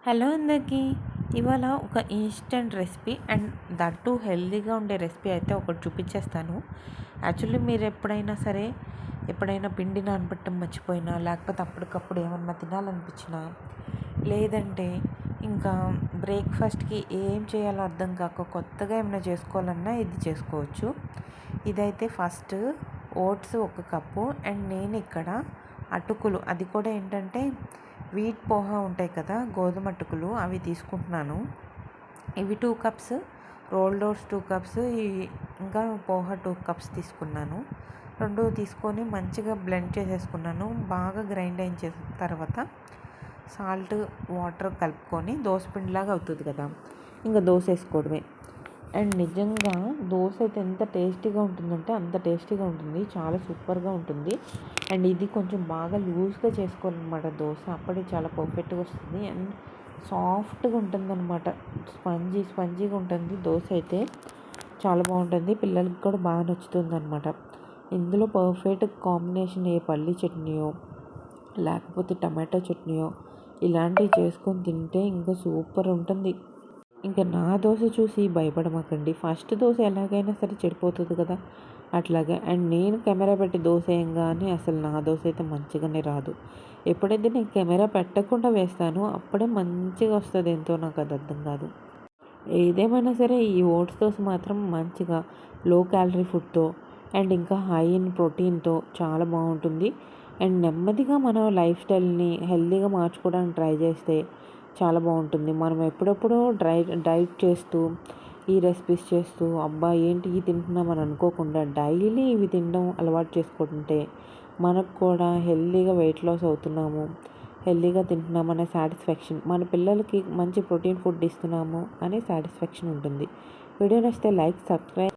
Hello అందరికీ. ఇవాళ ఒక ఇన్స్టెంట్ రెసిపీ అండ్ దట్టు హెల్తీగా ఉండే రెసిపీ అయితే ఒకటి చూపించేస్తాను. యాక్చువల్లీ మీరు ఎప్పుడైనా పిండి నానబెట్టడం మర్చిపోయినా, లేకపోతే అప్పటికప్పుడు ఏమన్నా తినాలనిపించినా, లేదంటే ఇంకా బ్రేక్ఫాస్ట్కి ఏం చేయాలో అర్థం కాక కొత్తగా ఏమైనా చేసుకోవాలన్నా ఇది చేసుకోవచ్చు. ఇదైతే ఫస్ట్ ఓట్స్ 1 కప్పు అండ్ నేను ఇక్కడ అటుకులు, అది కూడా ఏంటంటే వీట్ పోహా ఉంటాయి కదా, గోధుమ అటుకులు, అవి తీసుకుంటున్నాను. ఇవి 2 కప్స్, రోల్డ్ ఓట్స్ 2 కప్స్, ఇంకా పోహా 2 కప్స్ తీసుకున్నాను. 2 తీసుకొని మంచిగా బ్లెండ్ చేసేసుకున్నాను. బాగా గ్రైండ్ అయిన తర్వాత సాల్ట్, వాటర్ కలుపుకొని దోసపిండిలాగా అవుతుంది కదా, ఇంకా దోశ వేసుకోవడమే. అండ్ నిజంగా దోశ అయితే ఎంత టేస్టీగా ఉంటుందంటే అంత టేస్టీగా ఉంటుంది, చాలా సూపర్గా ఉంటుంది. అండ్ ఇది కొంచెం బాగా లూజ్గా చేసుకోవాలన్నమాట దోశ, అప్పుడే చాలా పర్ఫెక్ట్గా వస్తుంది అండ్ సాఫ్ట్గా ఉంటుందన్నమాట. స్పంజీగా ఉంటుంది దోశ అయితే, చాలా బాగుంటుంది. పిల్లలకి కూడా బాగా నచ్చుతుంది అనమాట. ఇందులో పర్ఫెక్ట్ కాంబినేషన్ ఏ పల్లీ చట్నీయో లేకపోతే టమాటో చట్నీయో ఇలాంటివి చేసుకొని తింటే ఇంకా సూపర్ ఉంటుంది. ఇంకా నా దోశ చూసి భయపడమాకండి, ఫస్ట్ దోశ ఎలాగైనా సరే చెడిపోతుంది కదా, అట్లాగే. అండ్ నేను కెమెరా పెట్టి దోశ వేయంగానే అసలు నా దోశ అయితే మంచిగానే రాదు. ఎప్పుడైతే నేను కెమెరా పెట్టకుండా వేస్తానో అప్పుడే మంచిగా వస్తుంది, ఎంతో నాకు అది అర్థం కాదు. ఏదేమైనా సరే ఈ ఓట్స్ దోశ మాత్రం మంచిగా లో క్యాలరీ ఫుడ్తో అండ్ ఇంకా హై ఇన్ ప్రోటీన్తో చాలా బాగుంటుంది. అండ్ నెమ్మదిగా మన లైఫ్ స్టైల్ని హెల్తీగా మార్చుకోవడానికి ట్రై చేస్తే చాలా బాగుంటుంది. మనం ఎప్పుడెప్పుడో డైట్ చేస్తూ ఈ రెసిపీస్ చేస్తూ అబ్బా ఏంటి ఇవి తింటున్నామని అనుకోకుండా డైలీ ఇవి తినడం అలవాటు చేసుకుంటుంటే మనకు కూడా హెల్తీగా వెయిట్ లాస్ అవుతున్నాము, హెల్తీగా తింటున్నాము అనే సాటిస్ఫాక్షన్, మన పిల్లలకి మంచి ప్రోటీన్ ఫుడ్ ఇస్తున్నాము అనే సాటిస్ఫాక్షన్ ఉంటుంది. వీడియో నచ్చితే లైక్, సబ్స్క్రైబ్.